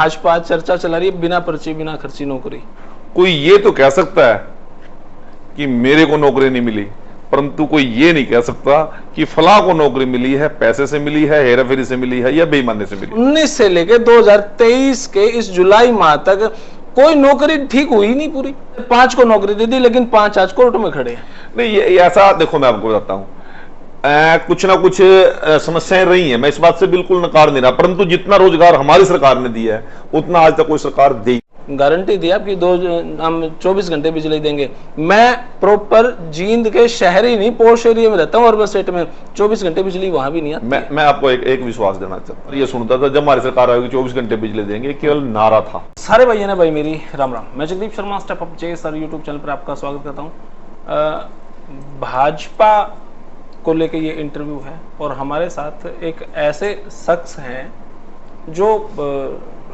भाजपा चर्चा चला रही है बिना पर्ची बिना खर्ची नौकरी। कोई ये तो कह सकता है कि मेरे को नौकरी नहीं मिली, परंतु कोई ये नहीं कह सकता कि फला को नौकरी मिली है, पैसे से मिली है, हेराफेरी से मिली है या बेईमानी से मिली। 19 से लेकर 2023 के इस जुलाई माह तक कोई नौकरी ठीक हुई नहीं पूरी। 5 को नौकरी दे दी, लेकिन 5 आज कोर्ट में खड़े हैं। नहीं, ये ऐसा देखो, मैं आपको बताता हूं, कुछ ना कुछ समस्याएं रही हैं, मैं इस बात से बिल्कुल नकार नहीं रहा, परंतु जितना रोजगार हमारी सरकार ने दिया है उतना आज तक कोई सरकार दे। गारंटी दी आपकी हम 24 घंटे बिजली देंगे। मैं प्रॉपर जींद के शहरी नहीं, पोश एरिया में रहता हूँ, अर्बन स्टेट में 24 घंटे बिजली वहां भी नहीं आती। मैं आपको एक विश्वास देना चाहता हूँ, ये सुनता था जब हमारी सरकार आएगी 24 घंटे बिजली देंगे, केवल नारा था। सारे भाई ने भाई मेरी राम राम, मैं जगदीप शर्मा स्टेप अप जे सर यूट्यूब चैनल पर आपका स्वागत करता हूँ। भाजपा को लेके ये इंटरव्यू है और हमारे साथ एक ऐसे शख्स हैं जो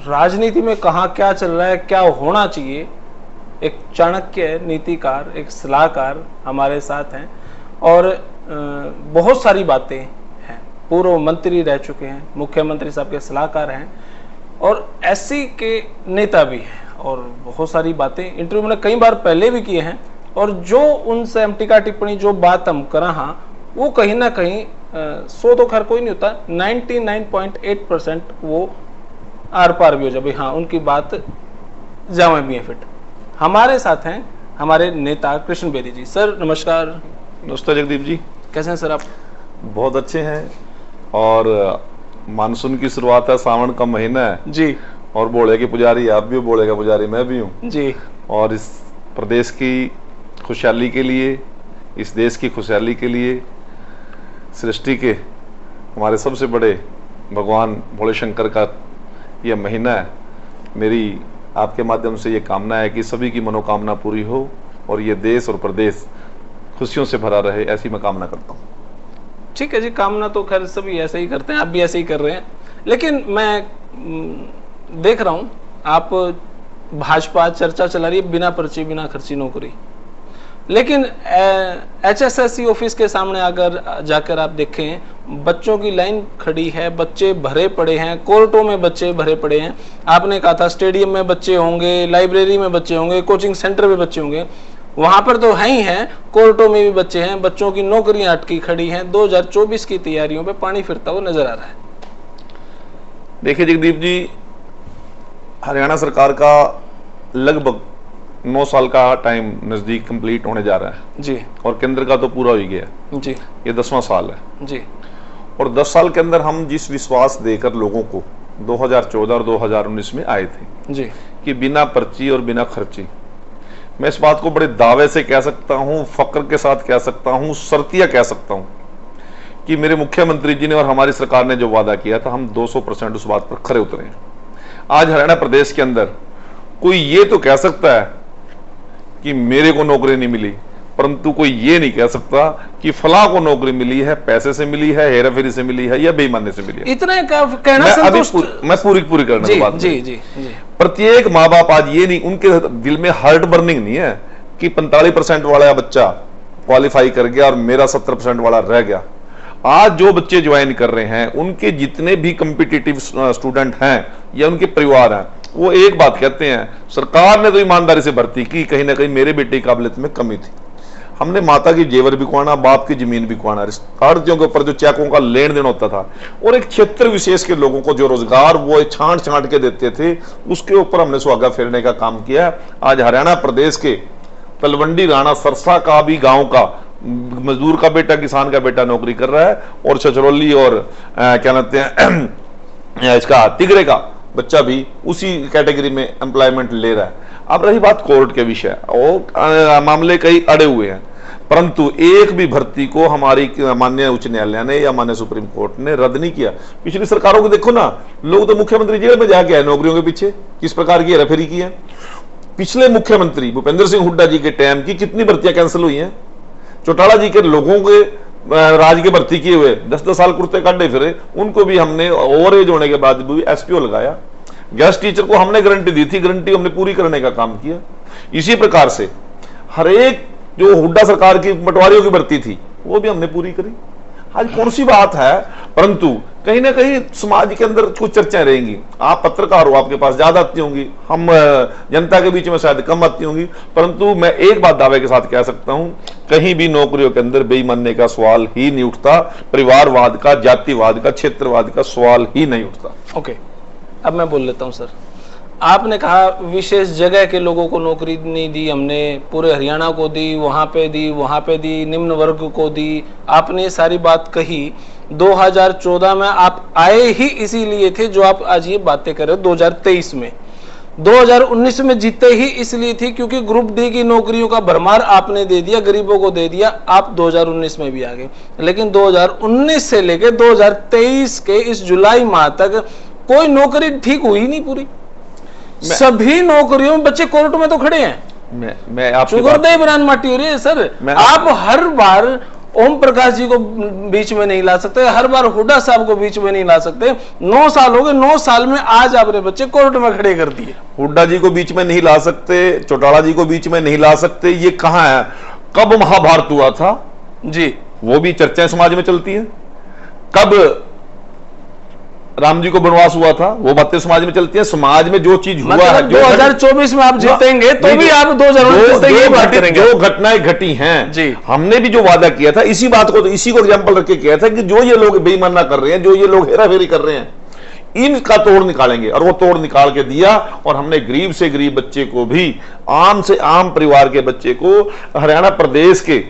राजनीति में कहाँ क्या चल रहा है, क्या होना चाहिए, एक चाणक्य नीतिकार, एक सलाहकार हमारे साथ हैं और बहुत सारी बातें हैं। पूर्व मंत्री रह चुके हैं, मुख्यमंत्री साहब के सलाहकार हैं और एससी के नेता भी हैं और बहुत सारी बातें इंटरव्यू में कई बार पहले भी किए हैं। और जो उनसे हम टीका टिप्पणी जो बात हम करा हाँ, वो कहीं ना कहीं 100 तो खैर कोई नहीं होता, 99.8% वो आर पार भी हो जाए। हाँ, उनकी बात जामे भी है फिट। हमारे साथ हैं हमारे नेता कृष्ण बेदी जी। सर नमस्कार। नमस्ते जगदीप जी, कैसे हैं सर आप? बहुत अच्छे हैं। और मानसून की शुरुआत है, सावन का महीना है जी, और बोले के पुजारी आप भी हो, बोले का पुजारी मैं भी हूँ जी। और इस प्रदेश की खुशहाली के लिए, इस देश की खुशहाली के लिए, सृष्टि के हमारे सबसे बड़े भगवान भोले शंकर का यह महीना है। मेरी आपके माध्यम से ये कामना है कि सभी की मनोकामना पूरी हो और ये देश और प्रदेश खुशियों से भरा रहे, ऐसी मैं कामना करता हूँ। ठीक है जी, कामना तो खैर सभी ऐसे ही करते हैं, आप भी ऐसे ही कर रहे हैं। लेकिन मैं देख रहा हूँ आप भाजपा चर्चा चला रही है बिना पर्ची बिना खर्ची नौकरी, लेकिन HSSC ऑफिस के सामने अगर जाकर आप देखें बच्चों की लाइन खड़ी है, बच्चे भरे पड़े हैं, कोर्टों में बच्चे भरे पड़े हैं। आपने कहा था स्टेडियम में बच्चे होंगे, लाइब्रेरी में बच्चे होंगे, कोचिंग सेंटर में बच्चे होंगे, वहां पर तो है ही हैं, कोर्टों में भी बच्चे हैं, बच्चों की नौकरियां अटकी खड़ी हैं। 2024 की तैयारियों पे पानी फिरता हुआ नजर आ रहा है। देखिए जगदीप जी, हरियाणा सरकार का लगभग 9 साल का टाइम नजदीक कंप्लीट होने जा रहा है जी, और केंद्र का तो पूरा हो ही गया जी, ये 10वां साल है जी। और 10 साल के अंदर हम जिस विश्वास देकर लोगों को 2014 और 2019 में आए थे जी कि बिना पर्ची और बिना खर्ची, मैं इस बात को बड़े दावे से कह सकता हूं, फक्र के साथ कह सकता हूं, शर्तिया कह सकता हूं कि मेरे मुख्यमंत्री जी ने और हमारी सरकार ने जो वादा किया था, हम 200% उस बात पर खरे उतरे हैं। आज हरियाणा प्रदेश के अंदर कोई ये तो कह सकता है कि मेरे को नौकरी नहीं मिली, परंतु कोई ये नहीं कह सकता कि फला को नौकरी मिली है, पैसे से मिली है, हेराफेरी से मिली है या बेईमानी से मिली है। इतना कहना मैं पूरी करने की बात जी, जी, जी। प्रत्येक माँ बाप आज ये नहीं, उनके दिल में हार्ट बर्निंग नहीं है कि 45% वाला बच्चा क्वालिफाई कर गया और मेरा 70% वाला रह गया। आज जो बच्चे ज्वाइन कर रहे हैं, उनके जितने भी कॉम्पिटिटिव स्टूडेंट हैं या उनके परिवार हैं, वो एक बात कहते हैं, सरकार ने तो ईमानदारी से भर्ती की, कहीं ना कहीं मेरे बेटे की काबिलियत में कमी थी। हमने माता की जेवर भी कुआना, बाप की जमीन भी कुआना, आड़तियों के ऊपर जो चेकों का लेन देन होता था और एक क्षेत्र विशेष के लोगों को जो रोजगार वो छांट छांट के देते थे, उसके ऊपर हमने सुहागा फेरने का काम किया। आज हरियाणा प्रदेश के तलवंडी, राणा, सरसा का भी गांव का मजदूर का बेटा, किसान का बेटा नौकरी कर रहा है और छछरौली और क्या कहते हैं इसका तिगरे का बच्चा भी उसी कैटेगरी में एम्प्लॉयमेंट ले रहा है। अब रही बात कोर्ट के विषय, और मामले कई अड़े हुए हैं, परंतु एक भी भर्ती को हमारी माननीय उच्च न्यायालय ने या माननीय सुप्रीम कोर्ट ने रद्द नहीं किया। पिछली सरकारों को देखो ना, लोग तो मुख्यमंत्री जेल में जाके आए नौकरियों के पीछे, किस प्रकार की हेराफेरी की है। पिछले मुख्यमंत्री भूपेंद्र सिंह हुड्डा जी के टाइम की कितनी भर्तियां कैंसिल हुई हैं। चौटाला जी के लोगों के राज के भर्ती किए हुए 10-10 साल कुर्ते काटे फिरे, उनको भी हमने ओवर एज होने के बाद भी एसपीओ लगाया। गेस्ट टीचर को हमने गारंटी दी थी, गारंटी हमने पूरी करने का काम किया। इसी प्रकार से हर एक जो हुड्डा सरकार की पटवारियों की भर्ती थी वो भी हमने पूरी करी। आज कौन सी बात है, परंतु कहीं ना कहीं समाज के अंदर कुछ चर्चाएं रहेंगी। आप पत्रकार हो, आपके पास ज्यादा आती होंगी, हम जनता के बीच में शायद कम आती होंगी, परंतु मैं एक बात दावे के साथ कह सकता हूं, कहीं भी नौकरियों के अंदर बेईमानी का सवाल ही नहीं उठता, परिवारवाद का, जातिवाद का, क्षेत्रवाद का सवाल ही नहीं उठता। ओके, अब मैं बोल लेता हूं सर। आपने कहा विशेष जगह के लोगों को नौकरी नहीं दी हमने, पूरे हरियाणा को दी, वहां पे दी, वहां पे दी, निम्न वर्ग को दी। आपने ये सारी बात कही 2014 में, आप आए ही इसीलिए थे जो आप आज ये बातें कर रहे हो 2023 में। 2019 में जीते ही इसलिए थी क्योंकि ग्रुप डी की नौकरियों का भरमार आपने दे दिया, गरीबों को दे दिया, आप 2019 में भी आ गए। लेकिन 2019 से लेकर 2023 के इस जुलाई माह तक कोई नौकरी ठीक हुई नहीं पूरी। सभी नौकरियों में बच्चे कोर्ट में तो खड़े हैं। मैं आपकी शुगरदेव बरान माटी हो रही है सर। आप हर बार ओम प्रकाश जी को बीच में नहीं ला सकते, हर बार हुड्डा साहब को बीच में नहीं ला सकते। 9 साल हो गए, 9 साल में आज आपने बच्चे कोर्ट में खड़े कर दिए। हुड्डा जी को बीच में नहीं ला सकते, चौटाला जी को बीच में नहीं ला सकते, ये कहां है? कब महाभारत हुआ था जी, वो भी चर्चाएं समाज में चलती है। कब राम जी को वनवास हुआ था, वो बातें समाज में चलती है। समाज में जो चीज हुआ है, 2024 में आप जीतेंगे तो भी आप 2029 तक ये बात करेंगे। जो घटनाएं घटी हैं जी, हमने भी जो वादा किया था, इसी बात को, इसी को एग्जांपल रख के किया था कि जो ये लोग बेईमाना कर रहे हैं, जो ये लोग हेराफेरी कर रहे हैं, इनका तोड़ निकालेंगे। और वो तोड़ निकाल के दिया। और हमने गरीब से गरीब बच्चे को भी, आम से आम परिवार के बच्चे को, हरियाणा प्रदेश के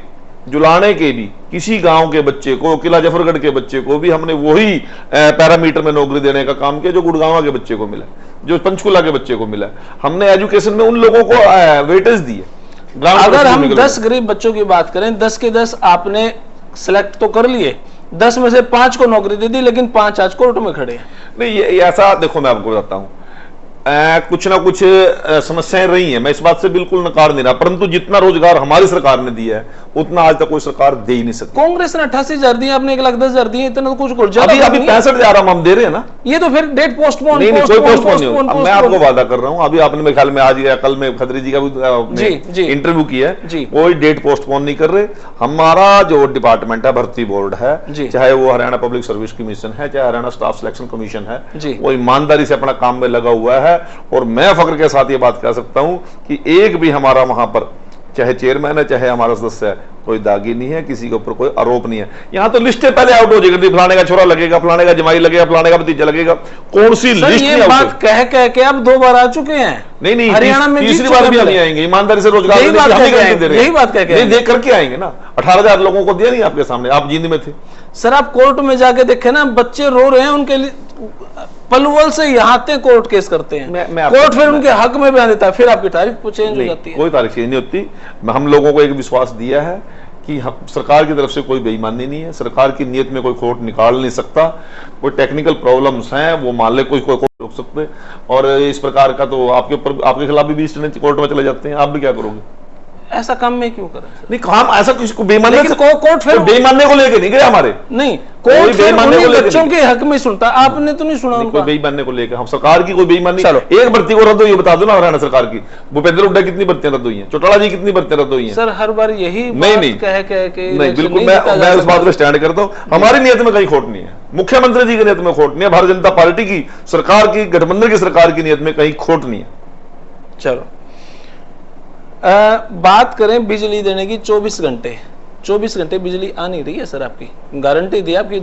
जुलाने के भी किसी गांव के बच्चे को, किला जफरगढ़ के बच्चे को भी हमने वही पैरामीटर में नौकरी देने का काम किया जो गुड़गांव के बच्चे को मिला, जो पंचकुला के बच्चे को मिला। हमने एजुकेशन में उन लोगों को वेटेज दी है। अगर हम 10 गरीब बच्चों की बात करें, 10 के 10 आपने सिलेक्ट तो कर लिए, 10 में से 5 को नौकरी दे दी, लेकिन 5 आज कोर्ट में खड़े हैं। नहीं, ये ऐसा देखो, मैं आपको बताता हूं, कुछ ना कुछ समस्याएं रही हैं, मैं इस बात से बिल्कुल नकार नहीं रहा, परंतु जितना रोजगार हमारी सरकार ने दिया है उतना आज तक कोई सरकार दे ही नहीं सकती। कांग्रेस ने 88,000 दिए, आपने 1,10,000 दिए, इतना तो कुछ अभी 65,000 हम दे रहे हैं ना। ये तो फिर डेट पोस्टपोन नहीं, कोई पोस्टपोन नहीं। मैं आपको वादा कर रहा हूं, अभी आपने मेरे ख्याल में आज या कल में खत्री जी का भी इंटरव्यू किया है, कोई डेट पोस्टपोन नहीं कर रहे। हमारा जो डिपार्टमेंट है, भर्ती बोर्ड है, चाहे वो हरियाणा पब्लिक सर्विस कमीशन है, चाहे हरियाणा स्टाफ सिलेक्शन कमीशन है, वो ईमानदारी से अपना काम में लगा हुआ है। और मैं फख्र के साथ ये बात कह सकता हूं कि एक भी हमारा वहां पर, चाहे चेयरमैन है चाहे हमारा सदस्य है, कोई दागी नहीं है, किसी के ऊपर कोई आरोप नहीं है। यहां तो लिस्टें पहले आउट हो जाएगी, फलाने का छोरा लगेगा, फलाने का जमाई लगेगा, फलाने का भतीजा लगेगा, कौन सी लिस्ट? ये बात कह के अब 2 बार आ चुके हैं। नहीं, हरियाणा में तीसरी बार भी नहीं आएंगे। ईमानदारी से रोजगार यही बात कह के देख करके आएंगे ना। 18,000 लोगों को दिया नहीं आपके सामने, आप जींद में थे सर। आप कोर्ट में जाके देखे ना, बच्चे रो रहे हैं, उनके लिए पलवल से यहाँ तक कोर्ट केस करते हैं। कोर्ट फिर उनके हक में बयान देता है, फिर आपकी तारीख चेंज हो जाती है। कोई तारीख चेंज नहीं होती। हम लोगों को एक विश्वास दिया है कि सरकार की तरफ से कोई बेईमानी नहीं है, सरकार की नीयत में कोई खोट निकाल नहीं सकता। कोई टेक्निकल प्रॉब्लम्स हैं वो मान ले, कोई रोक सकते। और इस प्रकार का तो आपके ऊपर, आपके खिलाफ भी 20 कोर्ट में चले जाते हैं, आप भी क्या करोगे? ऐसा काम में क्यों करें? नहीं, काम ऐसा किसी को बेईमानी, कोर्ट फिर बेईमानी को लेके नहीं गए हमारे। नहीं, कोर्ट बेईमानी को बच्चों के हक में सुनता। आपने तो नहीं सुना कोई बेईमानी को लेकर? हम सरकार की कोई बेईमानी, एक भर्ती को रद्द हुई बता दो ना हरियाणा सरकार की। भूपेंद्र हुड्डा कितनी भर्तियां रद्द हुई हैं, चौटाला जी कितनी भर्तियां रद्द हुई हैं? सर हर बार यही नहीं बिल्कुल, मैं उस बात को स्टैंड करता हूं। हमारी नीयत में कहीं खोट नहीं है, मुख्यमंत्री जी की नीयत में खोट नहीं है, भारतीय जनता पार्टी की सरकार की, गठबंधन की सरकार की नीयत में कहीं खोट नहीं है। चलो बात करें बिजली देने की। 24 घंटे बिजली आ नहीं रही है सर। आपकी गारंटी दी आपकी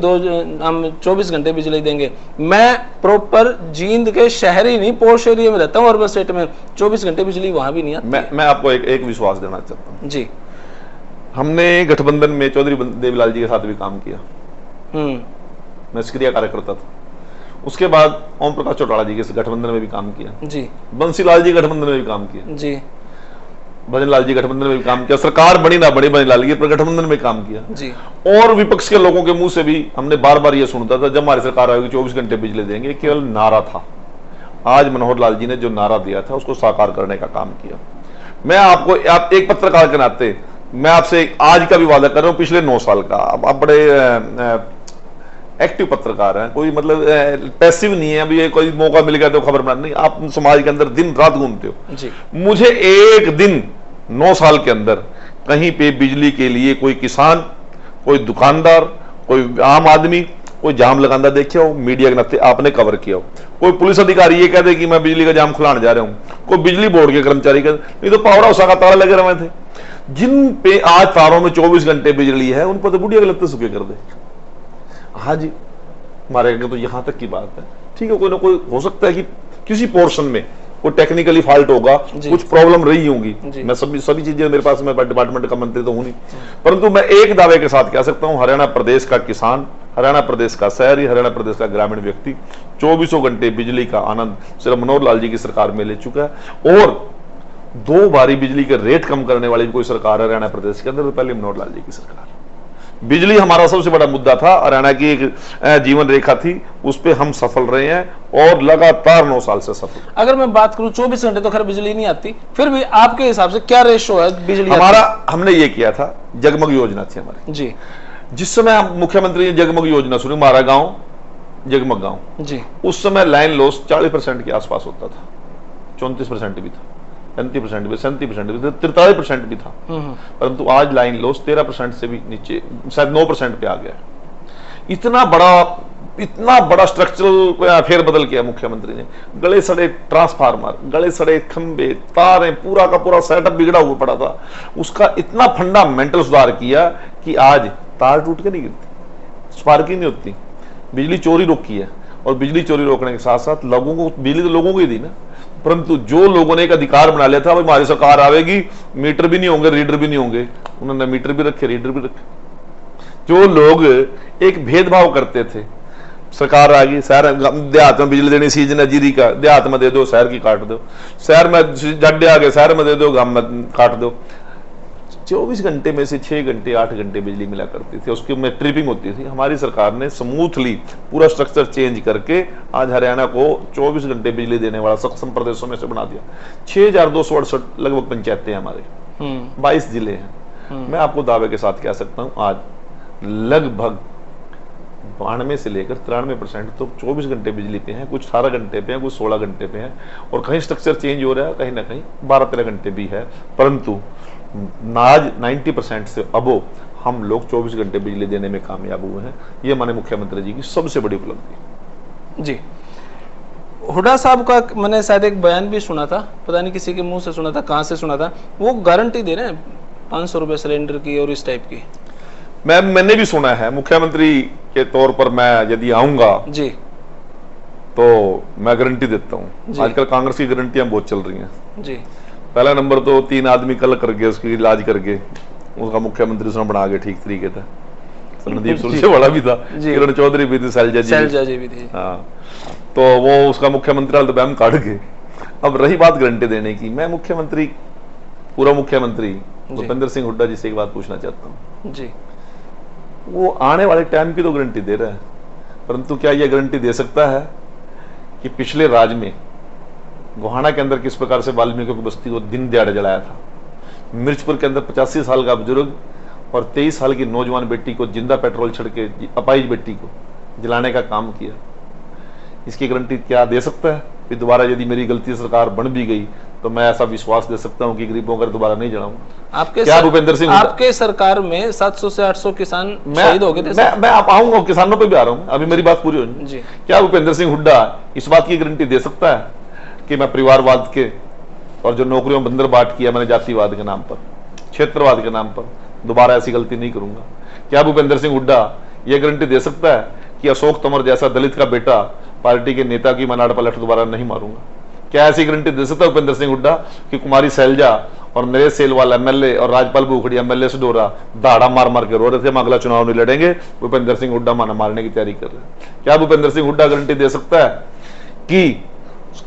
हम 24 घंटे बिजली देंगे। मैं प्रॉपर जींद के शहरी नहीं, पोश एरिया में रहता हूं, अर्बन स्टेट में। 24 घंटे बिजली वहां भी नहीं आती। मैं आपको एक विश्वास देना चाहता हूं जी। हमने गठबंधन में चौधरी देवीलाल जी के साथ भी काम किया, मैं सक्रिय कार्यकर्ता था। उसके बाद ओम प्रकाश चौटाला जी के गठबंधन में भी काम किया जी, बंसीलाल जी गठबंधन में भी काम किया जी, भजन लाल जी गठबंधन में भी काम किया। सरकार बनी ना बनी, भजन लाल जी पर गठबंधन में काम किया जी। और विपक्ष के लोगों के मुंह से भी हमने बार बार ये सुनता था, जब हमारी सरकार आएगी 24 घंटे बिजली देंगे, केवल नारा था। आज मनोहर लाल जी ने जो नारा दिया था उसको साकार करने का काम किया। मैं आपको एक पत्रकार के नाते मैं आपसे आज का भी वादा कर रहा हूं, पिछले 9 साल का। आप बड़े एक्टिव पत्रकार हैं, कोई मतलब पैसिव नहीं है। अभी ये कोई मौका मिल गया तो खबर बना नहीं, आप समाज के अंदर दिन रात घूमते हो जी। मुझे एक दिन 9 साल के अंदर कहीं पे बिजली के लिए कोई किसान, कोई दुकानदार, कोई आम आदमी कोई जाम लगांदा देखिया हो, मीडिया के नाते आपने कवर किया हो, कोई पुलिस अधिकारी ये कहते कि मैं बिजली का जाम खुलाने जा रहा हूं, कोई बिजली बोर्ड के कर्मचारी कहते, नहीं तो पावर हाउस का ताला लगे रहे थे। जिन पे आज तारों में 24 घंटे बिजली है उन पर तो बुढ़िया के लगते सुखे कर दे। हाँ जी, हमारे तो यहां तक की बात है। ठीक है, कोई ना कोई हो सकता है कि किसी पोर्शन में कोई टेक्निकली फॉल्ट होगा, कुछ प्रॉब्लम रही होंगी। मैं सभी चीजें मेरे पास, मैं डिपार्टमेंट का मंत्री तो हूं नहीं, परंतु मैं एक दावे के साथ कह सकता हूं, हरियाणा प्रदेश का किसान, हरियाणा प्रदेश का शहरी, हरियाणा प्रदेश का ग्रामीण व्यक्ति 24 घंटे बिजली का आनंद सिर्फ मनोहर लाल जी की सरकार में ले चुका है। और 2 बारी बिजली के रेट कम करने वाली कोई सरकार है हरियाणा प्रदेश के अंदर तो पहले मनोहर लाल जी की सरकार। बिजली हमारा सबसे बड़ा मुद्दा था, हरियाणा की एक जीवन रेखा थी, उस पर हम सफल रहे हैं और लगातार 9 साल से सफल। अगर मैं बात करूं 24 घंटे तो खैर बिजली नहीं आती, फिर भी आपके हिसाब से क्या रेशो है बिजली हमारा? हमने ये किया था, जगमग योजना थी हमारी जी। जिस समय मुख्यमंत्री ने जगमग योजना शुरू, हमारा गांव जगमग गांव जी, उस समय लाइन लॉस 40% के आसपास होता था, 34% भी था, 35% भी, 37% भी, 43% भी था। परंतु आज लाइन लॉस 13% से भी नीचे, शायद 9% पे आ गया। इतना बड़ा स्ट्रक्चरल फेरबदल किया मुख्यमंत्री ने। गले सड़े ट्रांसफार्मर, गले सड़े खंबे, तारें, पूरा का पूरा सेटअप बिगड़ा हुआ पड़ा था, उसका इतना फंडामेंटल सुधार किया कि आज तार टूट के नहीं गिरती, स्पार्किंग नहीं होती, बिजली चोरी रोकी है। और बिजली चोरी रोकने के साथ साथ लोगों को, बिजली तो लोगों को ही दी ना, परंतु जो लोगों ने एक अधिकार बना लिया था, भाई हमारी सरकार आवेगी, मीटर भी नहीं होंगे, रीडर भी नहीं होंगे, उन्होंने मीटर भी रखे, रीडर भी रखे। जो लोग एक भेदभाव करते थे, सरकार आ गई, शहर देहात में बिजली देनी सीजन है जीरी का, देहात में दे दो, शहर की काट दो, शहर में जड्डे आ गए, शहर में दे दो, गांव में काट दो। 24 घंटे में से 6 घंटे 8 घंटे बिजली मिला करती थी, उसकी में ट्रिपिंग होती थी। हमारी सरकार ने स्मूथली पूरा स्ट्रक्चर चेंज करके आज हरियाणा को 24 घंटे बिजली देने वाला सक्षम प्रदेशों में से बना दिया। 6268 लगभग पंचायतें हमारे, 22 जिले हैं। मैं आपको दावे के साथ कह सकता हूं, आज लगभग 92 से लेकर 93% तो 24 घंटे बिजली पे हैं, कुछ 18 घंटे पे हैं, कुछ 16 घंटे पे हैं, और कहीं स्ट्रक्चर चेंज हो रहा है, कहीं ना कहीं 12-13 घंटे भी है। परंतु आज 90% से अबो हम लोग 24 घंटे बिजली देने में कामयाब हुए हैं। ये माननीय मुख्यमंत्री जी की सबसे बड़ी उपलब्धि जी। हुड्डा साहब का मैंने शायद एक बयान भी सुना था, पता नहीं किसी के मुंह से सुना था, कहां से सुना था, वो गारंटी दे रहे हैं 500 रुपए सिलेंडर की और इस टाइप की। मैंने भी सुना है, मुख्यमंत्री के तौर पर मैं यदि आऊंगा जी तो मैं गारंटी देता हूं। आजकल कांग्रेस की गारंटियां बहुत चल रही हैं जी। पहला नंबर तो 3 आदमी कल करके उसकी इलाज करके उसका मुख्यमंत्री उसने बना के ठीक तरीके था। संदीप सुरजेवाला भी था, किरण चौधरी भी थी, शैलजा जी भी थी। हाँ, तो वो उसका मुख्यमंत्री बैम काट के। अब रही बात गारंटी देने की, मैं मुख्यमंत्री, पूरा मुख्यमंत्री भूपेंद्र सिंह हुड्डा जी से एक बात पूछना चाहता हूँ जी। वो आने वाले टाइम की तो गारंटी दे रहा है, परंतु क्या यह गारंटी दे सकता है कि पिछले राज में गोहाना के अंदर किस प्रकार से वाल्मीकि की बस्ती को दिन दिहाड़े जलाया था, मिर्चपुर के अंदर 85 साल का बुजुर्ग और 23 साल की नौजवान बेटी को जिंदा पेट्रोल छिड़क के अपाहिज बेटी को जलाने का काम किया, इसकी गारंटी क्या दे सकता है कि दोबारा यदि मेरी गलती सरकार बन भी गई तो मैं ऐसा विश्वास दे सकता हूं कि गरीबों का दोबारा नहीं जलाऊंगा? क्या भूपेंद्र सिंह आपके सरकार में 700 से 800 किसान शहीद हो गए थे? मैं आप आऊंगा, किसानों पे भी आ रहा हूं, अभी मेरी बात पूरी हो जाए। क्या भूपेंद्र सिंह हुड्डा इस बात की गारंटी दे सकता है कि मैं परिवारवाद के और जो नौकरियों में बंदर बाट किया मैंने जातिवाद के नाम पर, क्षेत्रवाद के नाम पर, दोबारा ऐसी गलती नहीं करूंगा? क्या भूपेंद्र सिंह हुड्डा यह गारंटी दे सकता है कि अशोक तंवर जैसा दलित का बेटा पार्टी के नेता की मनाड़ पलट दोबारा नहीं मारूंगा? क्या ऐसी गारंटी दे सकता है भूपेंद्र सिंह हुड्डा कि कुमारी शैलजा और नरेश सेलवाल एमएलए और राजपाल भूखड़ी एमएलए से डोरा दाड़ा मार मार के रो रहे थे हम अगला चुनाव नहीं लड़ेंगे, भूपेंद्र सिंह हुड्डा मारने की तैयारी कर रहे हैं? क्या भूपेंद्र सिंह हुड्डा गारंटी दे सकता है कि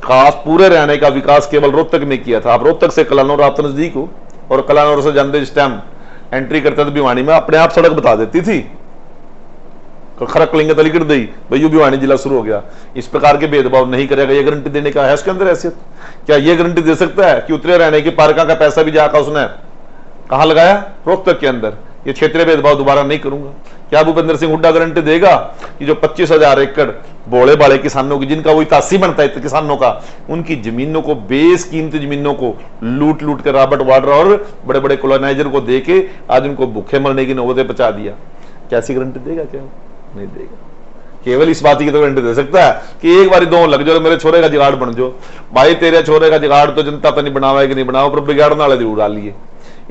खास पूरे हरियाणा का विकास केवल रोहतक में किया था? आप रोहतक से कलानौर आप नजदीक हो, और कलानौर से जानते जिस टाइम एंट्री करते थे भिवानी में अपने आप सड़क बता देती थी, खरक लिंग तलीकड़ दी भाई यू भिवानी जिला शुरू हो गया। इस प्रकार के भेदभाव नहीं करेगा, ये गारंटी देने का है उसके अंदर हैसियत? क्या ये गारंटी दे सकता है कि उत्तरी हरियाणा की पार्का का पैसा भी जाकर उसने कहां लगाया? रोहतक के अंदर। ये क्षेत्रीय भेदभाव दोबारा नहीं करूंगा। क्या भूपेंद्र सिंह हुड्डा गारंटी देगा कि जो 25,000 एकड़ बोले बाले किसानों की, जिनका वही 80 बनता है किसानों का, उनकी जमीनों को, बेसकीमती जमीनों को लूट लूट कर रॉबर्ट वाड्रा और बड़े बड़े कॉलोनाइजर को देके आज उनको भूखे मरने की नौबत पहुंचा दिया? कैसी गारंटी देगा? क्या नहीं देगा। केवल इस बात की तो गारंटी दे सकता है कि एक बार दो लग जाओ, मेरे छोरे का जुगाड़ बन जाओ। भाई तेरे छोरे का जुगाड़ तो जनता पर नहीं बनावा है कि नहीं बनावा, पर बिगाड़ने वाले जरूर डालिए।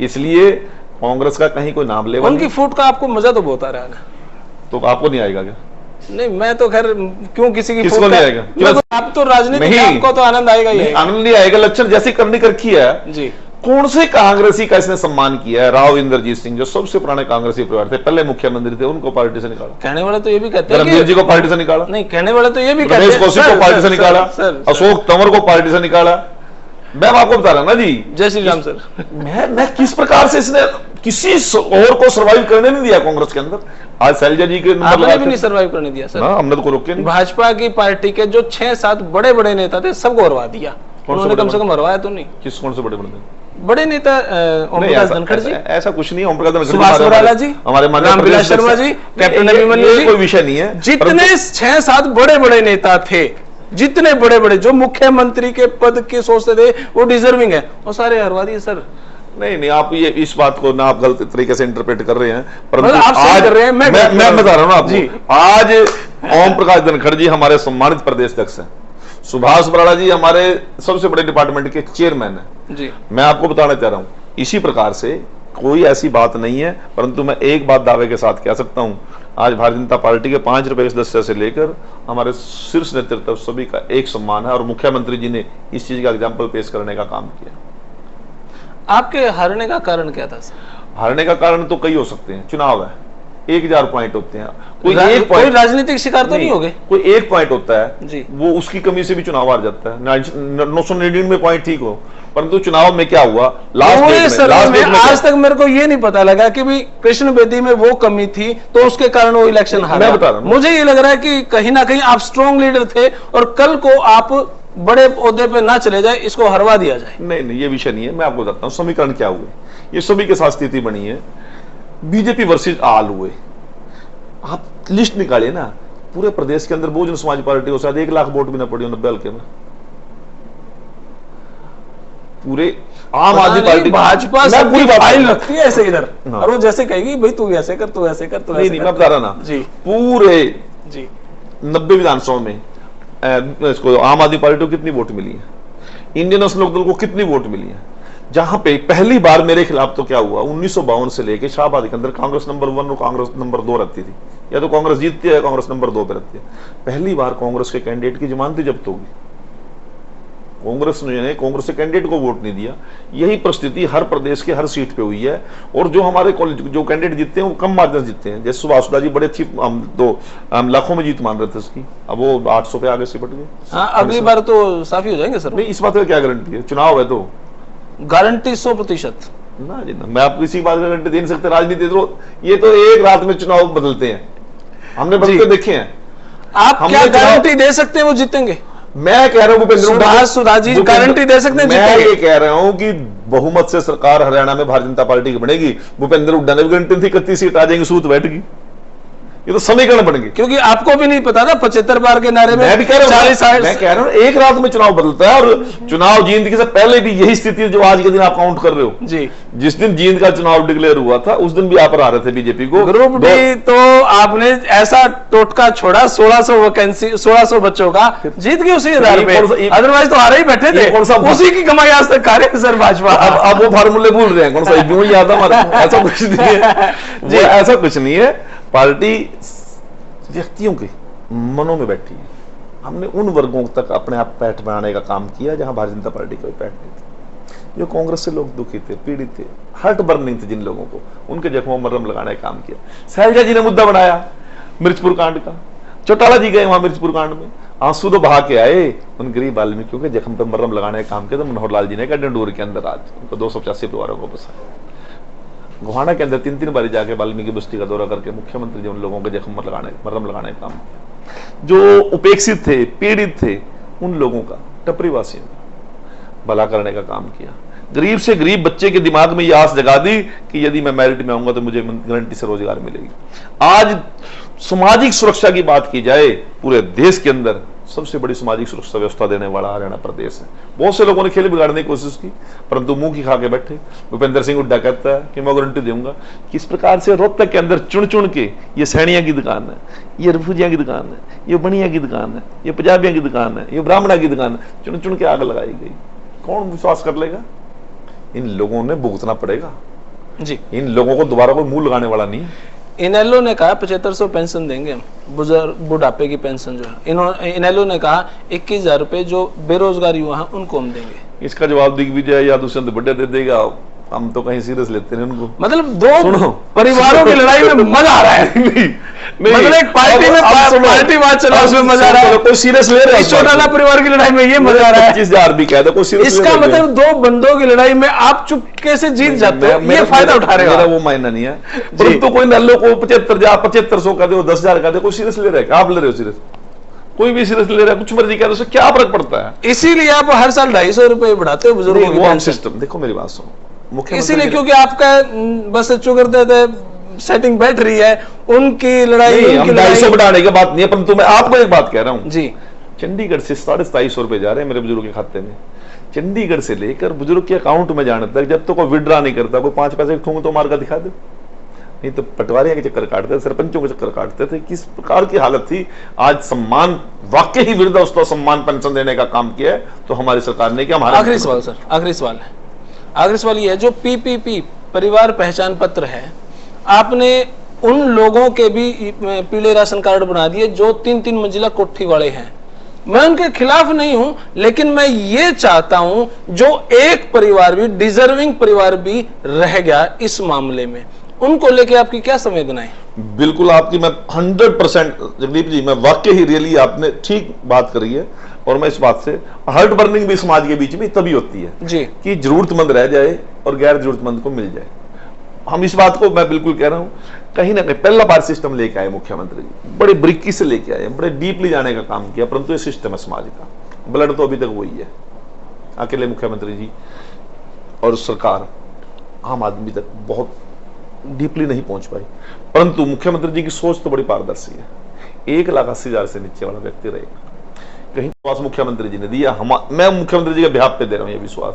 इसलिए कांग्रेस का कहीं कोई नाम ले, उनकी फूट का आपको मजा तो बहुत आ रहा है ना, तो आपको नहीं आएगा क्या? नहीं मैं तो खैर क्यों किसी की किसको फूट नहीं का- आएगा? मतलब आप तो राजनीति में आपको तो आनंद आएगा ही आएगा। आनंद नहीं आएगा। लक्षण जैसी करनी रखी है जी। कौन से कांग्रेसी का इसने सम्मान किया है? राव इंद्रजीत सिंह जो सबसे पुराने कांग्रेसी परिवार थे, पहले मुख्यमंत्री थे, उनको पार्टी से निकाला। कहने वाले तो ये भी कहते हैं धर्मवीर जी को पार्टी से निकाला, नहीं कहने वाले तो ये भी कहते रमेश हैं कौशिक को पार्टी से निकाला, अशोक तंवर को पार्टी से निकाला। मैं आपको बता रहा ना जी, जय श्री राम सर। मैं किस प्रकार से इसने किसी और को सर्वाइव करने नहीं दिया कांग्रेस के अंदर। आज शैलजा जी के नंबर आपने लगाए भी थे। नहीं सर्वाइव करने दिया सर। हाँ, हमने तो कोई रोके नहीं। भाजपा की पार्टी के जो 6-7 बड़े बड़े नेता थे सबको हरवा दिया उन्होंने, कम से कम हरवाया तो नहीं। किस कौन से बड़े बड़े बड़े नेता ओम नहीं, प्रकाश धनखड़ जी, ऐसा कुछ नहीं। ओम प्रकाश धनखड़ जी सुभाष बराला जी, हमारे माननीय रामविलास शर्मा जी, कैप्टन अभिमन्यु जी, कोई विषय नहीं है। जितने 6-7 बड़े बड़े नेता थे, जितने बड़े बड़े जो मुख्यमंत्री के पद के सोचते थे वो डिजर्विंग है, वो सारे हरवा दिए सर। नहीं, आप ये इस बात को ना आप गलत तरीके से इंटरप्रेट कर रहे हैं, परंतु मतलब आप सही आज कर रहे हैं, मैं बता रहा हूं ना जी। आपको। आज ओम प्रकाश धनखड़ जी हमारे सम्मानित प्रदेश अध्यक्ष हैं, सुभाष बराला जी हमारे सबसे बड़े डिपार्टमेंट के चेयरमैन हैं जी। मैं आपको बताना चाह रहा हूं, इसी प्रकार से कोई ऐसी बात नहीं है, परंतु मैं एक बात दावे के साथ कह सकता हूं, आज भारतीय जनता पार्टी के 5 रुपए के सदस्य से लेकर हमारे शीर्ष नेतृत्व सभी का एक सम्मान है, और मुख्यमंत्री जी ने इस चीज का एग्जाम्पल पेश करने का काम किया। आपके हारने का कारण क्या था सर? हारने का कारण तो कई हो सकते हैं, चुनाव है, 1000 पॉइंट होते हैं, कोई कोई राजनीतिक शिकार तो नहीं हो गए, कोई एक पॉइंट होता है जी, वो उसकी कमी से भी चुनाव हार जाता है। 999 में पॉइंट ठीक हो, परंतु चुनाव में क्या हुआ लास्ट में आज तक मेरे को ये नहीं पता लगा कि भी कृष्ण बेदी में वो कमी थी तो उसके कारण वो इलेक्शन हारा। मैं बता रहा हूं, मुझे ये लग रहा है कि कहीं ना कहीं आप स्ट्रॉन्ग लीडर थे और कल को आप बड़े ओहदे पे ना चले जाए, इसको हरवा दिया जाए। नहीं, ये विषय नहीं है। मैं आपको बताता हूं समीकरण क्या हुए। ये सभी के साथ स्थिति बनी है, बीजेपी वर्सेज आल हुए। आप लिस्ट निकालिए ना, पूरे प्रदेश के अंदर बहुजन समाज पार्टी को शायद 1 लाख वोट भी ना पड़ी हो 90 हल्के में। पूरे आम आदमी पार्टी भाजपा सब पूरी फाइल रखती है ऐसे इधर, हाँ। और वो जैसे कहेगी भाई तू ऐसे कर, तू ऐसे कर, तू नहीं, मैं बता रहा ना जी, पूरे जी 90 विधानसभाओं में इसको आम आदमी पार्टी को कितनी वोट मिली है, इंडियन नेशनल लोकदल को कितनी वोट मिली है। जहां पे पहली बार मेरे खिलाफ तो क्या हुआ, 1952 से लेके शाहबाद के अंदर कांग्रेस नंबर 1 और कांग्रेस नंबर 2 रहती थी, या तो कांग्रेस जीतती है या कांग्रेस नंबर 2 पे रहती है। पहली बार कांग्रेस के कैंडिडेट की जमानती जब्त होगी, कांग्रेस ने कांग्रेस के कैंडिडेट को वोट नहीं दिया। यही परिस्थिति हर प्रदेश के हर सीट पे हुई है, और जो हमारे जो कैंडिडेट जीतते हैं वो कम मार्जिन जीतते हैं। जैसे सुभाष जी बड़े अच्छी हम लाखों में जीत मान रहे थे उसकी, अब वो 800 पे आगे सिपट गए। हाँ, अगली बार तो साफी हो जाएंगे सर। नहीं, इस बात का क्या गारंटी है, चुनाव है तो गारंटी 100%। ना जी ना, मैं आपको इसी बात का गारंटी दे नहीं सकता। राजनीति तो ये तो एक रात में चुनाव बदलते हैं, हमने बदलते देखे हैं। आप क्या गारंटी दे सकते हैं वो जीतेंगे? मैं कह रहा हूं भूपेंद्र सुधा जी गारंटी दे सकते हैं? मैं ये कह रहा हूं कि बहुमत से सरकार हरियाणा में भारतीय जनता पार्टी की बनेगी। भूपेंद्र हुड्डा ने भी गारंटी थी 31 सीट आ जाएंगी, सूत बैठेगी। ये तो समीकरण बन गए, क्योंकि आपको भी नहीं पता था 75 बार के नारे में। मैं भी कह रहा हूं, 40 मैं कह रहा हूं एक रात में चुनाव बदलता है, और चुनाव जींद से पहले भी यही स्थिति है जो आज के दिन आप काउंट कर रहे हो जी। जिस दिन जींद का चुनाव डिक्लेयर हुआ था उस दिन भी आप हरा रहे थे बीजेपी को। ग्रुप डी तो आपने ऐसा टोटका छोड़ा, 1600 वैकेंसी, 1600 बच्चों का जीत गए उसी आधार पे, अदरवाइज तो हारे ही बैठे थे। उसी की कमाई आज तक खा रहे हैं सर भाजपा। अब वो फार्मूले भूल रहे हैं, कौन सा क्यों याद है हमारे, ऐसा कुछ नहीं है जी, ऐसा कुछ नहीं है। पार्टी व्यक्तियों के मनों में बैठी है। हमने उन वर्गों तक अपने आप पैठ बनाने का काम किया जहां भारतीय जनता पार्टी कोई पैठ नहीं थी। जो कांग्रेस से लोग दुखी थे, पीड़ित थे, हार्ट बर्निंग थे जिन लोगों को, उनके जख्मों में मरहम लगाने का काम किया। शैलजा जी ने मुद्दा बनाया मिर्चपुर कांड का, चौटाला जी गए वहां मिर्चपुर कांड में, आंसू तो बहा के आए उन गरीब वाल्मीकियों के जख्म पर मरहम लगाने का काम किया। तो मनोहर लाल जी ने डंडूर के अंदर आज उनको 285 परिवारों को बसाया। गोहाना के अंदर 3-3 बारी जाके वाल्मीकि बस्ती का दौरा करके मुख्यमंत्री जी उन लोगों के जख्म मरहम लगाने का काम। जो उपेक्षित थे, पीड़ित थे, उन लोगों का, टपरी वासियों का भला करने का काम किया। गरीब से गरीब बच्चे के दिमाग में यह आस जगा दी कि यदि मैं मेरिट में आऊंगा तो मुझे गारंटी से रोजगार मिलेगी। आज सामाजिक सुरक्षा की बात की जाए पूरे देश के अंदर सबसे बड़ी सामाजिक सुरक्षा व्यवस्था देने वाला हरियाणा प्रदेश है। बहुत से लोगों ने खेल बिगाड़ने की कोशिश की, परंतु मुंह की खा के बैठे। भूपेंद्र सिंह हुड्डा कहता है कि मैं गारंटी दूंगा कि इस प्रकार से रोहतक के अंदर चुन चुन के ये सैनिया की दुकान है, ये रफूजिया की दुकान है, ये बनिया की दुकान है, ये पंजाबिया की दुकान है, ये ब्राह्मणा की दुकान है, चुन चुन के आग लगाई गई। कौन विश्वास कर लेगा? इन लोगों ने भुगतना पड़ेगा जी। इन लोगों को दोबारा कोई मुंह लगाने वाला नहीं है। इनेलो ने कहा 7500 पेंशन देंगे हम, बुढ़ापे की पेंशन जो है। इनेलो ने कहा 21,000 रुपए जो बेरोजगार युवा हैं उनको हम देंगे। इसका जवाब दिग्विजय या दुष्यंत बड्डे दे देगा। हम तो कहीं सीरियस लेते हैं उनको। मतलब दो परिवारों की लड़ाई में मजा आ रहा है। नहीं, मतलब एक पार्टी में पार्टी बात चल रहा है, उसमें मजा आ रहा है। कोई सीरियस ले रहा है? चौटाला परिवार की लड़ाई में ये मजा आ रहा है। 25,000 भी कह दो, कोई सीरियस। इसका मतलब दो बंदों की लड़ाई में आप चुपके से जीत जाते हो, ये फायदा उठा रहे हो। मेरा वो मायना नहीं है, परंतु कोई नल्लो को 7500 का दे, 10,000 का दे, कोई सीरियस ले रहा है? आप ले रहे हो सीरियस? कोई भी सीरियस ले रहा है, कुछ मर्जी कह दो, उससे क्या फर्क पड़ता है? इसीलिए आप हर साल 250 रुपए बढ़ाते हो बुजुर्गों की पेंशन। सिस्टम देखो, मेरी बात सुनो। इसीलिए क्योंकि आपका बस शुगर दे सेटिंग बैठ रही है, उनकी लड़ाई। हम 250 बढ़ाने की बात नहीं है, परंतु मैं आपको एक बात कह रहा हूं जी। चंडीगढ़ से 2750 रुपए जा रहे हैं मेरे बुजुर्ग के खाते में। चंडीगढ़ से लेकर बुजुर्ग के अकाउंट में जाने तक जब तो कोई विड्रॉ नहीं करता, कोई 5 पैसे ठूंग तो मार का दिखा दो। नहीं तो पटवारियों के चक्कर काटते थे, सरपंचों के चक्कर काटते थे। किस प्रकार की हालत थी। आज सम्मान, वाकई ही वृद्धावस्था सम्मान पेंशन देने का काम किया है तो हमारी सरकार ने किया। हमारा आखिरी सवाल सर, आखिरी सवाल है। आखिरी सवाल ये है, जो पीपीपी परिवार पहचान पत्र है, आपने उन लोगों के भी पीले राशन कार्ड बना दिए जो 3-3 मंजिला कोठी वाले हैं। मैं उनके खिलाफ नहीं हूं, लेकिन मैं ये चाहता हूं जो एक परिवार भी, डिजर्विंग परिवार भी रह गया इस मामले में, उनको लेके आपकी क्या संवेदनाएं? बिल्कुल आपकी मैं 100% जगदीप जी, मैं वाकई ही रियली आपने ठीक बात करी है। और मैं इस बात से हार्ट बर्निंग भी समाज के बीच में तभी होती है जी कि जरूरतमंद रह जाए और गैर जरूरतमंद को मिल जाए। हम इस बात को मैं बिल्कुल कह रहा हूं, कहीं ना कहीं पहला बार सिस्टम लेके आए मुख्यमंत्री जी, बड़े बारीकी से लेके आए, बड़े डीपली जाने का काम किया, परंतु ये सिस्टम है समाज का, ब्लड तो अभी तक वही है। अकेले मुख्यमंत्री जी और सरकार आम आदमी तक बहुत डीपली नहीं पहुंच पाई, परंतु मुख्यमंत्री जी की सोच तो बड़ी पारदर्शी है। 1,80,000 से नीचे वाला व्यक्ति रहेगा, कहीं विश्वास मुख्यमंत्री जी ने दिया। मैं मुख्यमंत्री जी के बिहाफ पे दे रहा हूं ये विश्वास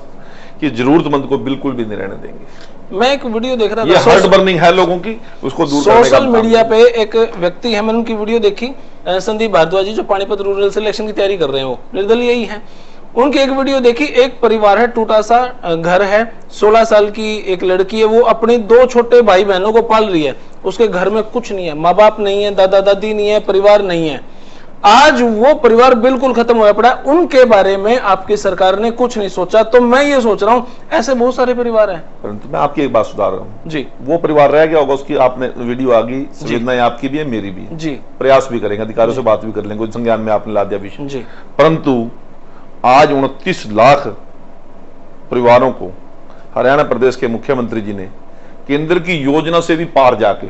कि जरूरतमंद को बिल्कुल भी नहीं रहने देंगे। मैं एक वीडियो देख रहा था, ये हार्ट बर्निंग है लोगों की, उसको दूर करने का सोशल मीडिया पे एक व्यक्ति है, मैंने उनकी वीडियो देखी, संदीप भारद्वाज जी जो पानीपत रूरल सिलेक्शन की तैयारी कर रहे हैं, वो निर्दलीय ही है। उनकी एक वीडियो देखी, एक परिवार है, टूटा सा घर है, 16 साल की एक लड़की है, वो अपनी 2 छोटे भाई बहनों को पाल रही है। उसके घर में कुछ नहीं है, माँ बाप नहीं है, दादा दादी नहीं है, परिवार नहीं है। आज वो परिवार बिल्कुल खत्म हो पड़ा है। उनके बारे में आपकी सरकार ने कुछ नहीं सोचा। तो मैं ये सोच रहा हूं ऐसे बहुत सारे परिवार हैं। परंतु मैं आपकी एक बात सुधार रहा हूं जी, वो परिवार रह गया होगा, उसकी आपने वीडियो आ गई, संवेदनाएं आपकी भी है, मेरी भी है जी, प्रयास भी करेंगे, अधिकारियों से बात भी कर लेंगे, संज्ञान में आपने ला दिया विषय जी। परंतु आज 29 लाख परिवारों को हरियाणा प्रदेश के मुख्यमंत्री जी ने केंद्र की योजना से भी पार जाके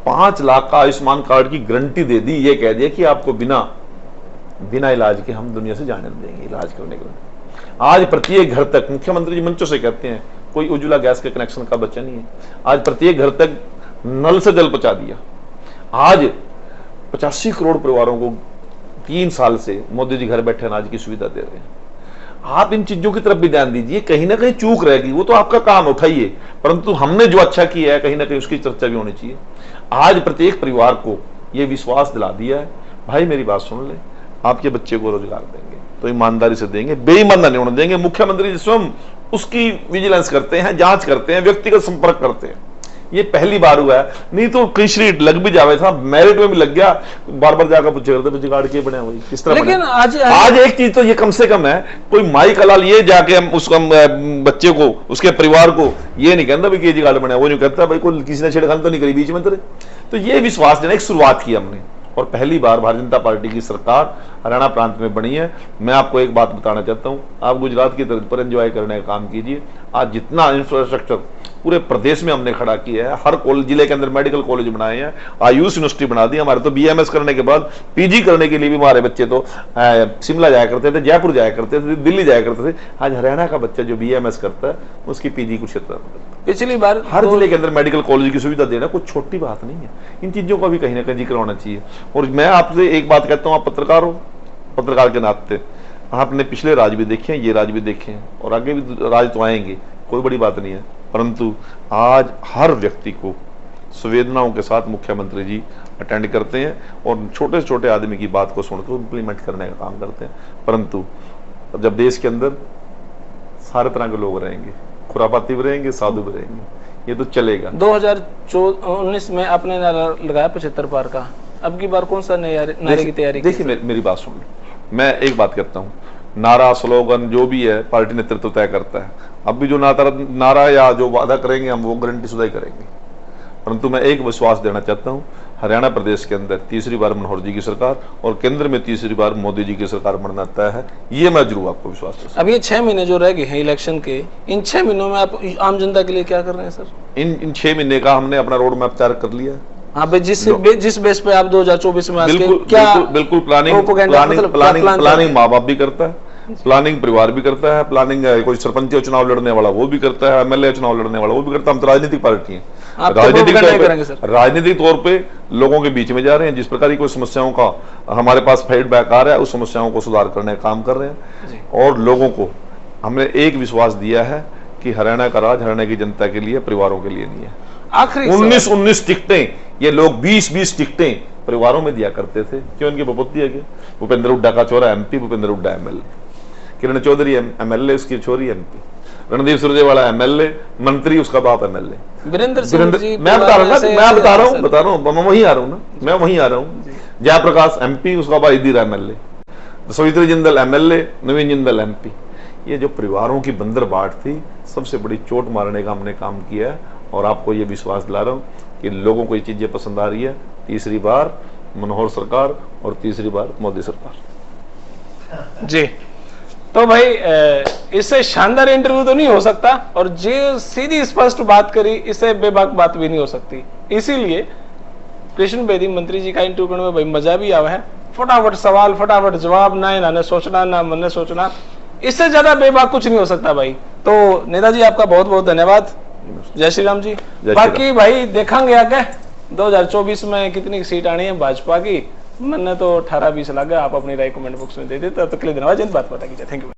5 लाख का आयुष्मान कार्ड की गारंटी दे दी। ये कह दिया कि आपको बिना इलाज के हम दुनिया से जाने देंगे इलाज करने के लिए। आज प्रत्येक घर तक, मुख्यमंत्री जी मंचों से कहते हैं कोई उज्ज्वला गैस के कनेक्शन का बच्चा नहीं है, आज प्रत्येक घर तक नल से जल पहुंचा दिया। आज 85 करोड़ परिवारों को 3 साल से मोदी जी घर बैठे अनाज की सुविधा दे रहे हैं। आप इन चीजों की तरफ भी ध्यान दीजिए, कहीं ना कहीं चूक रहेगी, वो तो आपका काम उठाइए, परंतु हमने जो अच्छा किया है कहीं ना कहीं उसकी चर्चा भी होनी चाहिए। आज प्रत्येक परिवार को यह विश्वास दिला दिया है, भाई मेरी बात सुन ले, आपके बच्चे को रोजगार देंगे तो ईमानदारी से देंगे, बेईमानदारी नहीं होने देंगे। मुख्यमंत्री जी स्वयं उसकी विजिलेंस करते हैं, जांच करते हैं, व्यक्तिगत संपर्क करते हैं। ये पहली बार हुआ है, नहीं तो कृषि लग भी जावे था, मेरिट में भी लग गया, बार बार जाकर पूछे करते जुगाड़ के बने हुए किस तरह। लेकिन आज एक चीज तो ये कम से कम है, कोई माई कलाल ये जाके हम उस बच्चे को, उसके परिवार को ये नहीं कहता भाई के जुगाड़ बना, वो नहीं कहता भाई कोई किसी ने छेड़खानी तो नहीं करी बीच में तेरे। तो ये विश्वास देने की शुरुआत की हमने, और पहली बार भारतीय जनता पार्टी की सरकार हरियाणा प्रांत में बनी है। मैं आपको एक बात बताना चाहता हूं, आप गुजरात की तरफ पर एंजॉय करने का काम कीजिए। आज जितना इंफ्रास्ट्रक्चर पूरे प्रदेश में हमने खड़ा किया है, हर जिले के अंदर मेडिकल कॉलेज बनाए हैं, आयुष यूनिवर्सिटी बना दी। हमारे तो बीएमएस करने के बाद पीजी करने के लिए भी हमारे बच्चे तो शिमला जाया करते थे, जयपुर जाया करते थे, दिल्ली जाया करते थे। आज हरियाणा का बच्चा जो बीएमएस करता है उसकी पीजी कुरुक्षेत्र पिछली बार हर जिले के अंदर मेडिकल कॉलेज की सुविधा देना कोई छोटी बात नहीं है। इन चीजों का भी कहीं ना कहीं जिक्र होना चाहिए। और मैं आपसे एक बात कहता हूं, आप पत्रकार हो, पत्रकार के नाते आपने पिछले राज भी देखे हैं, ये राज भी देखे हैं और आगे भी राज तो आएंगे, कोई बड़ी बात नहीं है। परंतु आज हर व्यक्ति को संवेदनाओं के साथ मुख्यमंत्री जी अटेंड करते हैं और छोटे से छोटे आदमी की बात को सुनकर इंप्लीमेंट करने का काम करते हैं। परंतु जब देश के अंदर सारे तरह के लोग रहेंगे, खुरापाती भी रहेंगे, साधु भी रहेंगे, ये तो चलेगा। 2019 में आपने नारा लगाया 75 पार का, अब की बार कौन सा नारे की तैयारी? देखिए मेरी बात सुन लो, मैं एक बात कहता हूँ, नारा स्लोगन जो भी है पार्टी नेतृत्व तय करता है। अब भी जो नारा या जो वादा करेंगे हम वो गारंटी शुदा ही करेंगे। परंतु मैं एक विश्वास देना चाहता हूँ, हरियाणा प्रदेश के अंदर तीसरी बार मनोहर जी की सरकार और केंद्र में तीसरी बार मोदी जी की सरकार बनना तय है, ये मैं जरूर आपको विश्वास देता हूं। अब ये 6 महीने जो रह गए हैं इलेक्शन के, इन 6 महीनों में आप आम जनता के लिए क्या कर रहे हैं सर? इन 6 महीने का हमने अपना रोड मैप तैयार कर लिया। हाँ भाई, जिस बेस पे आप 2024 में बिल्कुल प्लानिंग माँ बाप भी करता है, प्लानिंग परिवार भी करता है, प्लानिंग कोई सरपंच चुनाव लड़ने वाला वो भी करता है, एमएलए चुनाव लड़ने वाला वो भी करता है। हम तो राजनीतिक पार्टी हैं, राजनीतिक तौर पे लोगों के बीच में जा रहे हैं। जिस प्रकार की कोई समस्याओं का हमारे पास फीडबैक आ रहा है, उस समस्याओं को सुधार करने का काम कर रहे हैं। और लोगों को हमने एक विश्वास दिया है कि हरियाणा का राज हरियाणा की जनता के लिए, परिवारों के लिए नहीं है। आखिरी 19 टिकटें, ये लोग 20 टिकटें परिवारों में दिया करते थे, क्यों? उनकी बपोती है। भूपेंद्र हुड्डा का Chaura MP, Bhupendra Hooda MLA, Kiran Chaudhary MLA, उसकी छोरी एमपी, रणदीप सुरजेवाला एमएलए, मंत्री उसका बाप एमएलए, वीरेंद्र सिंह जी, मैं बता रहा हूँ मैं वहीं आ रहा हूँ जयप्रकाश एमपी, उसका बाप इधर एमएलए, सवित्री जिंदल एमएलए, नवीन जिंदल एमपी। ये जो परिवारों की बंदर बाट थी, सबसे बड़ी चोट मारने का हमने काम किया है। और आपको ये विश्वास दिला रहा हूँ कि लोगों को ये चीजें पसंद आ रही है। तीसरी बार मनोहर सरकार और तीसरी बार मोदी सरकार। जी, तो भाई इससे शानदार इंटरव्यू तो नहीं हो सकता, और जो सीधी स्पष्ट बात करी, इससे बेबाक बात भी नहीं हो सकती। इसीलिए कृष्ण बेदी मंत्री जी का इंटरव्यू करने में भाई मजा भी आवा है। फटाफट सवाल, फटाफट जवाब, ना इन्होंने सोचना ना मन ने सोचना, इससे ज्यादा बेबाक कुछ नहीं हो सकता भाई। तो नेताजी आपका बहुत बहुत धन्यवाद। जय श्री राम जी। बाकी भाई देखेंगे आगे 2024 में कितनी सीट आनी है भाजपा की। मैंने तो 18-20 लगा, आप अपनी राय कमेंट बॉक्स में दे देते। तो धन्यवाद, बात पता कीजिए। Thank you.